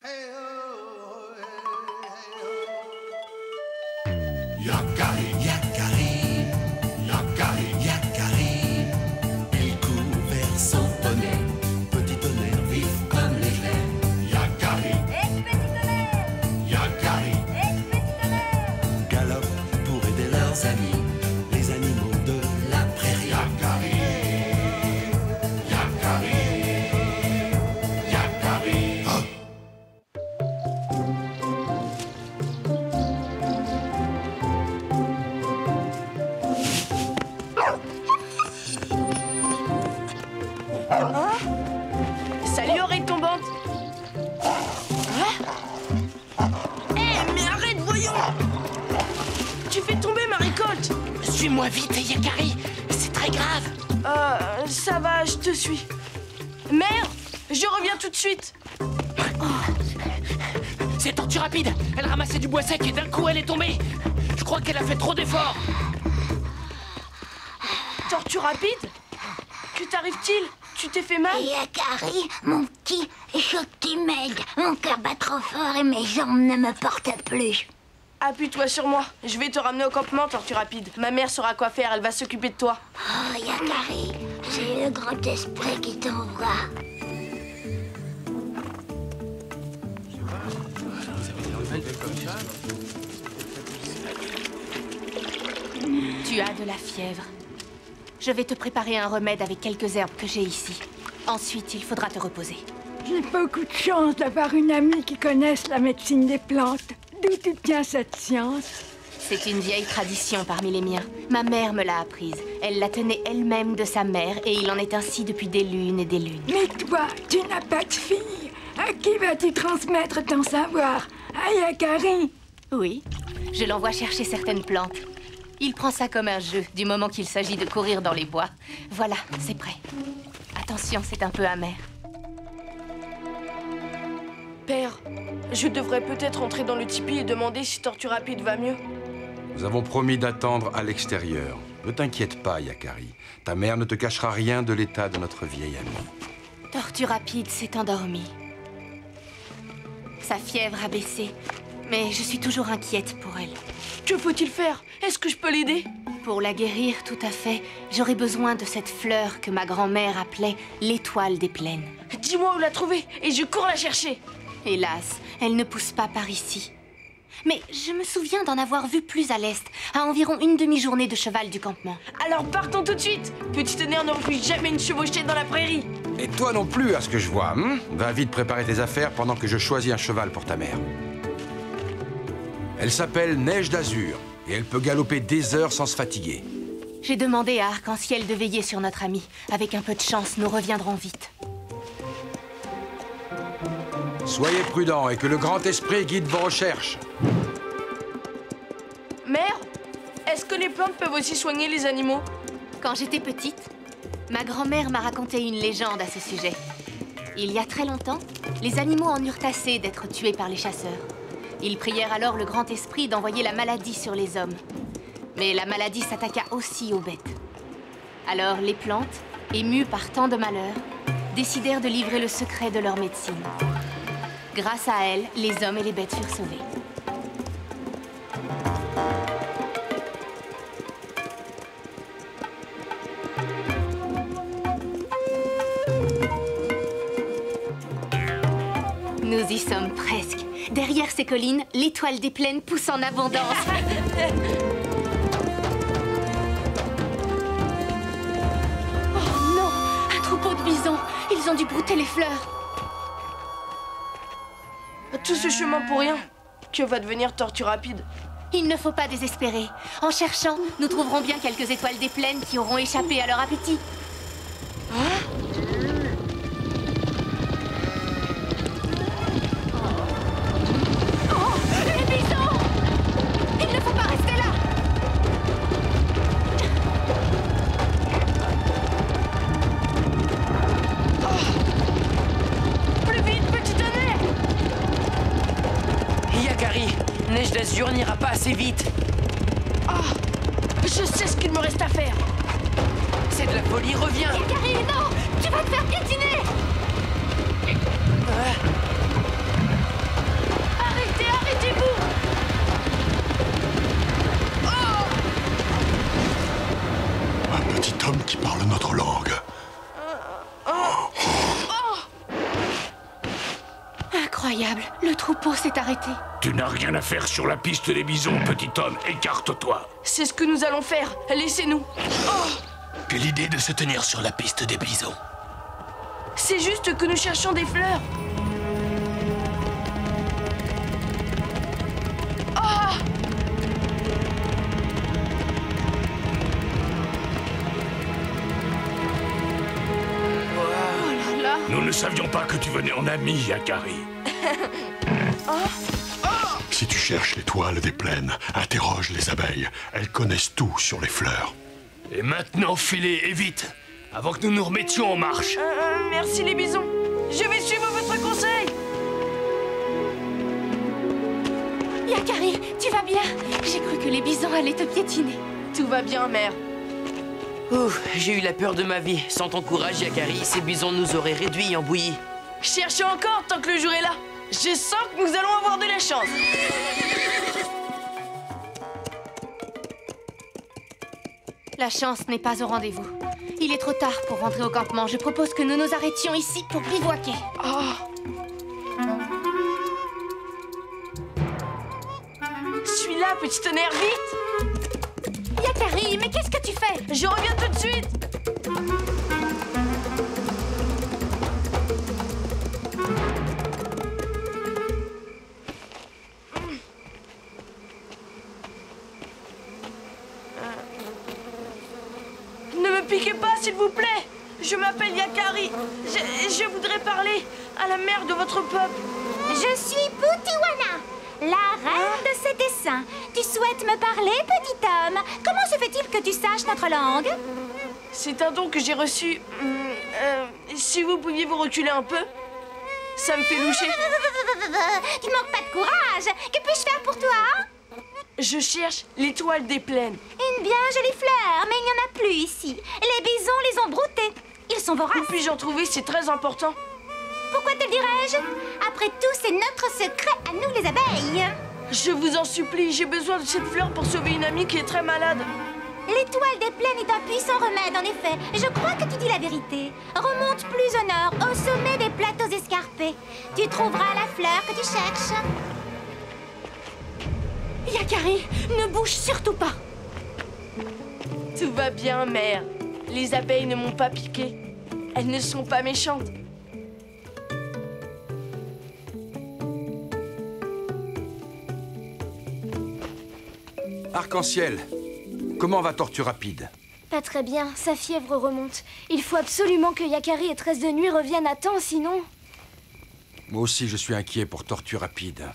Yakari, Yakari, Yakari, Yakari. Elle court vers son poney. Petit tonnerre vif comme l'éclair. Yakari, Petit tonnerre, Yakari. petit tonnerre. Galope pour aider leurs amis, les animaux de la prairie. Yakari, Yakari, Yakari. Oh. Salut oreille tombante. Mais arrête, voyons. Tu fais tomber ma récolte. Suis-moi vite, Yakari. C'est très grave. Ça va, je te suis. Mère, je reviens tout de suite. C'est Tortue Rapide. Elle ramassait du bois sec et d'un coup, elle est tombée. Je crois qu'elle a fait trop d'efforts. Tortue Rapide? Que t'arrive-t-il? Tu t'es fait mal? Yakari, mon petit, il faut que tu m'aides. Mon cœur bat trop fort et mes jambes ne me portent plus. Appuie-toi sur moi. Je vais te ramener au campement, Tortue Rapide. Ma mère saura quoi faire, elle va s'occuper de toi. Oh, Yakari, c'est le grand esprit qui t'envoie. Tu as de la fièvre. Je vais te préparer un remède avec quelques herbes que j'ai ici. Ensuite, il faudra te reposer. J'ai beaucoup de chance d'avoir une amie qui connaisse la médecine des plantes. D'où tu tiens cette science? C'est une vieille tradition parmi les miens. Ma mère me l'a apprise. Elle la tenait elle-même de sa mère et il en est ainsi depuis des lunes et des lunes. Mais toi, tu n'as pas de fille. À qui vas-tu transmettre ton savoir? À Yakari? Oui, je l'envoie chercher certaines plantes. Il prend ça comme un jeu, du moment qu'il s'agit de courir dans les bois. Voilà, c'est prêt. Attention, c'est un peu amer. Père, je devrais peut-être entrer dans le tipi et demander si Tortue Rapide va mieux. Nous avons promis d'attendre à l'extérieur. Ne t'inquiète pas, Yakari. Ta mère ne te cachera rien de l'état de notre vieille amie. Tortue Rapide s'est endormie. Sa fièvre a baissé, mais je suis toujours inquiète pour elle. Que faut-il faire? Est-ce que je peux l'aider? Pour la guérir, tout à fait, j'aurai besoin de cette fleur que ma grand-mère appelait l'étoile des plaines. Dis-moi où la trouver et je cours la chercher. Hélas, elle ne pousse pas par ici. Mais je me souviens d'en avoir vu plus à l'est, à environ une demi-journée de cheval du campement. Alors partons tout de suite. Petit tonnerre ne refuse jamais une chevauchée dans la prairie. Et toi non plus, à ce que je vois. Va vite préparer tes affaires pendant que je choisis un cheval pour ta mère. Elle s'appelle Neige d'Azur et elle peut galoper des heures sans se fatiguer. J'ai demandé à Arc-en-Ciel de veiller sur notre ami. Avec un peu de chance, nous reviendrons vite. Soyez prudents et que le grand esprit guide vos recherches. Mère, est-ce que les plantes peuvent aussi soigner les animaux? Quand j'étais petite, ma grand-mère m'a raconté une légende à ce sujet. Il y a très longtemps, les animaux en eurent assez d'être tués par les chasseurs. Ils prièrent alors le grand esprit d'envoyer la maladie sur les hommes. Mais la maladie s'attaqua aussi aux bêtes. Alors les plantes, émues par tant de malheurs, décidèrent de livrer le secret de leur médecine. Grâce à elles, les hommes et les bêtes furent sauvés. Nous y sommes presque. Derrière ces collines, l'étoile des plaines pousse en abondance. Oh non! Un troupeau de bisons! Ils ont dû brouter les fleurs. Tout ce chemin pour rien. Que va devenir Tortue Rapide? Il ne faut pas désespérer. En cherchant, nous trouverons bien quelques étoiles des plaines qui auront échappé à leur appétit. Les bisons! Il ne faut pas rester là! Plus vite, petit tonnerre! Yakari, Neige d'Azur n'ira pas assez vite. Je sais ce qu'il me reste à faire. C'est de la folie, reviens. Yakari, non! Tu vas te faire piétiner! Arrêtez-vous! Un petit homme qui parle notre langue. Incroyable, le troupeau s'est arrêté. Tu n'as rien à faire sur la piste des bisons, petit homme. Écarte-toi. C'est ce que nous allons faire. Laissez-nous. Quelle idée de se tenir sur la piste des bisons. C'est juste que nous cherchons des fleurs. Nous ne savions pas que tu venais en ami, Yakari. Si tu cherches l'étoile des plaines, interroge les abeilles. Elles connaissent tout sur les fleurs. Et maintenant, filez, et vite, avant que nous nous remettions en marche. Merci les bisons. Je vais suivre votre conseil. Yakari, tu vas bien? J'ai cru que les bisons allaient te piétiner. Tout va bien, mère. Ouf, j'ai eu la peur de ma vie. Sans ton courage, Yakari, ces bisons nous auraient réduits en bouillie. Cherchez encore tant que le jour est là. Je sens que nous allons avoir de la chance. La chance n'est pas au rendez-vous. Il est trop tard pour rentrer au campement. Je propose que nous nous arrêtions ici pour bivouaquer. Suis là, petit tonnerre, vite. Yakari, mais qu'est-ce que tu fais? Je reviens tout de suite. Ne me piquez pas, s'il vous plaît. Je m'appelle Yakari. Je voudrais parler à la mère de votre peuple. Je suis Putiwana, la reine de ces dessins. Tu souhaites me parler, petit homme? Comment se fait-il que tu saches notre langue? C'est un don que j'ai reçu. Si vous pouviez vous reculer un peu, ça me fait loucher. Tu manques pas de courage. Que puis-je faire pour toi? Je cherche l'étoile des plaines. Une bien jolie fleur, mais il n'y en a plus ici. Les bisons les ont broutées. Ils sont Où voraces. puis-je en trouver? C'est très important. Pourquoi te le dirais-je? Après tout, c'est notre secret à nous les abeilles. Je vous en supplie, j'ai besoin de cette fleur pour sauver une amie qui est très malade. L'étoile des plaines est un puissant remède, en effet. Je crois que tu dis la vérité. Remonte plus au nord, au sommet des plateaux escarpés. Tu trouveras la fleur que tu cherches. Yakari, ne bouge surtout pas. Tout va bien, mère. Les abeilles ne m'ont pas piqué. Elles ne sont pas méchantes. Arc-en-ciel, comment va Tortue Rapide? Pas très bien, sa fièvre remonte. Il faut absolument que Yakari et Tresse de Nuit reviennent à temps, sinon... Moi aussi, je suis inquiet pour Tortue Rapide.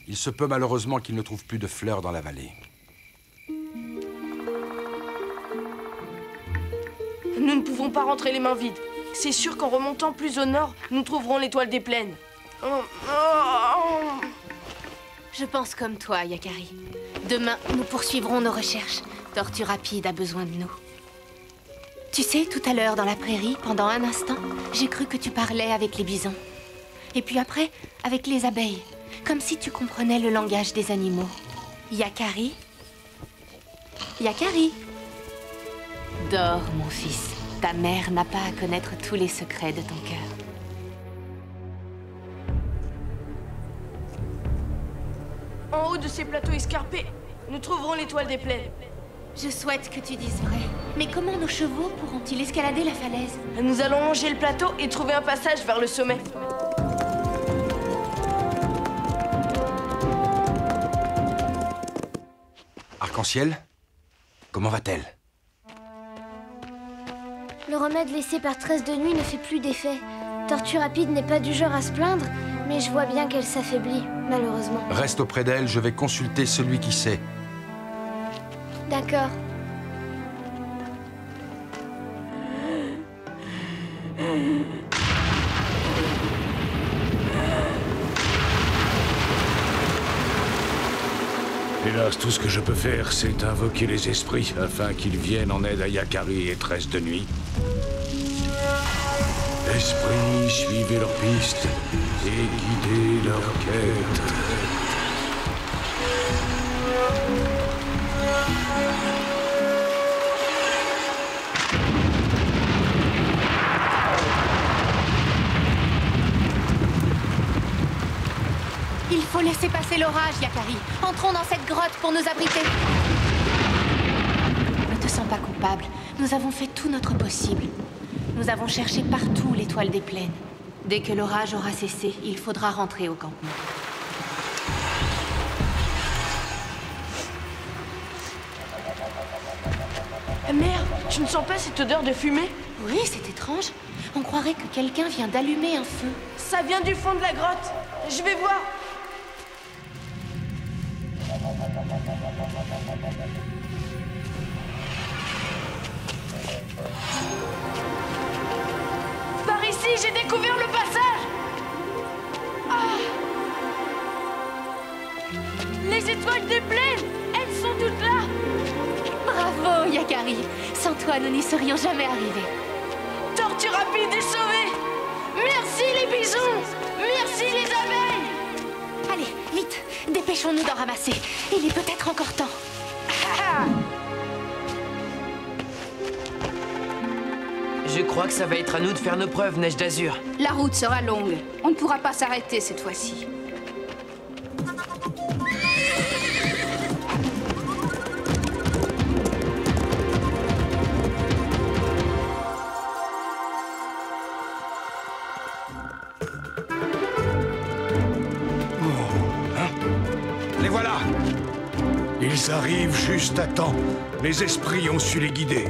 Il se peut malheureusement qu'il ne trouve plus de fleurs dans la vallée. Nous ne pouvons pas rentrer les mains vides. C'est sûr qu'en remontant plus au nord, nous trouverons l'étoile des plaines. Je pense comme toi, Yakari. Demain, nous poursuivrons nos recherches. Tortue Rapide a besoin de nous. Tu sais, tout à l'heure, dans la prairie, pendant un instant, j'ai cru que tu parlais avec les bisons. Et puis après, avec les abeilles. Comme si tu comprenais le langage des animaux. Yakari? Yakari? Dors, mon fils. Ta mère n'a pas à connaître tous les secrets de ton cœur. En haut de ces plateaux escarpés, nous trouverons l'étoile des plaines. Je souhaite que tu dises vrai. Mais comment nos chevaux pourront-ils escalader la falaise? Nous allons longer le plateau et trouver un passage vers le sommet. Arc-en-ciel, comment va-t-elle? Le remède laissé par Tresse de Nuit ne fait plus d'effet. Tortue Rapide n'est pas du genre à se plaindre, mais je vois bien qu'elle s'affaiblit, malheureusement. Reste auprès d'elle, je vais consulter celui qui sait. D'accord. Hélas, tout ce que je peux faire, c'est invoquer les esprits afin qu'ils viennent en aide à Yakari et Tresse de Nuit. Esprits, suivez leur piste et guidez leur quête. Laissez passer l'orage, Yakari. Entrons dans cette grotte pour nous abriter. Ne te sens pas coupable. Nous avons fait tout notre possible. Nous avons cherché partout l'étoile des plaines. Dès que l'orage aura cessé, il faudra rentrer au campement. Merde, tu ne sens pas cette odeur de fumée? Oui, c'est étrange. On croirait que quelqu'un vient d'allumer un feu. Ça vient du fond de la grotte. Je vais voir. Par ici, j'ai découvert le passage. Ah. Les étoiles des plaines, elles sont toutes là. Bravo, Yakari. Sans toi, nous n'y serions jamais arrivés. Tortue rapide est sauvée. Merci les bisons. Merci les abeilles. Allez, vite, dépêchons-nous d'en ramasser. Il est peut-être encore temps. Je crois que ça va être à nous de faire nos preuves, Neige d'Azur. La route sera longue. On ne pourra pas s'arrêter cette fois-ci. Les voilà! Ils arrivent juste à temps. Les esprits ont su les guider.